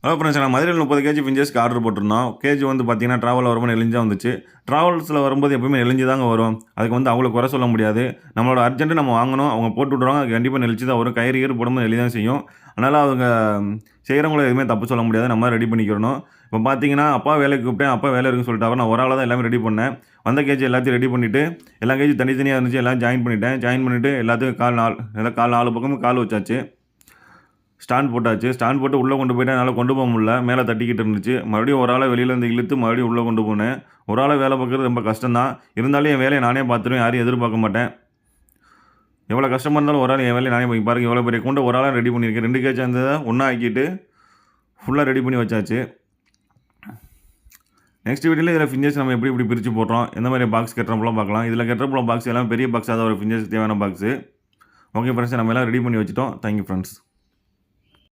Hello friends, நான் மதுரையில் 30 KG ஃபின்ச்சஸ்க்கு order போட்டிருந்தோம். கேஜி வந்து பார்த்தீங்கன்னா ட்ராவலில் வரும்போது நெளிஞ்சா வந்துச்சு. ட்ராவல்ஸில் வரும்போது எப்பவுமே நெளிஞ்சு தாங்க வரும். அதுக்கு வந்து அவங்கள குறை சொல்ல முடியாது. நம்மளோட அர்ஜென்ட்டு நம்ம வாங்கணும். அவங்க போட்டு விட்ருவாங்க. அது கண்டிப்பாக நெளிச்சு தான் வரும். கயிறு கீறு போடும்போது நெளி தான் செய்யும். அதனால் அவங்க செய்கிறவங்கள எதுவுமே தப்பு சொல்ல முடியாது. நம்ம ரெடி பண்ணிக்கிறணும். இப்போ பார்த்தீங்கன்னா, அப்பா வேலைக்கு கூப்பிட்டேன். அப்பா வேலை இருக்குன்னு சொல்லிட்டாங்க. நான் ஒரு ஆளாக தான் எல்லாமே ரெடி பண்ணேன். வந்த கேஜி எல்லாத்தையும் ரெடி பண்ணிவிட்டு, எல்லா கேஜி தனித்தனியாக இருந்துச்சு. எல்லாம் ஜாயின் பண்ணிட்டேன். ஜாயின் பண்ணிவிட்டு எல்லாத்துக்கும் கால் 4 பக்கமும் கால் வச்சாச்சு. ஸ்டாண்ட் போட்டாச்சு. ஸ்டாண்ட் போட்டு உள்ளே கொண்டு போயிட்டேன். என்னால் கொண்டு போக முடியல. மேலே தட்டிக்கிட்டு இருந்துச்சு. மறுபடியும் ஒரு ஆளை வெளியிலேருந்து இழுத்து மறுபடியும் உள்ளே கொண்டு போனேன். ஒரு ஆளை வேலை பார்க்குறது ரொம்ப கஷ்டம் தான். இருந்தாலும் என் வேலையை நானே பார்த்துருவேன். யாரையும் எதிர்பார்க்க மாட்டேன். எவ்வளோ கஷ்டமாக இருந்தாலும் ஒரு ஆள் என் வேலையை நானே பாருங்க. எவ்வளோ பெரிய கூண்டை ஒரு ஆளாக ரெடி பண்ணியிருக்கேன். 2 கேஜ் இருந்ததை ஒன்றா ஆக்கிட்டு ஃபுல்லாக ரெடி பண்ணி வச்சாச்சு. நெக்ஸ்ட் வீடியோவில் இதில் ஃபின்ச்சஸ் நம்ம எப்படி பிரித்து போடுறோம், எந்த மாதிரி பாக்ஸ் கட்டுறப்பெல்லாம் பார்க்கலாம். இதில் கட்டுறப்பெல்லாம் பாக்ஸ் எல்லாம் பெரிய பாக்ஸாக தான் ஒரு ஃபின்ச்சஸ் தேவையான பாக்ஸு. ஓகே ஃப்ரெண்ட்ஸ், நம்ம எல்லாம் ரெடி பண்ணி வச்சுட்டோம். Thank you friends.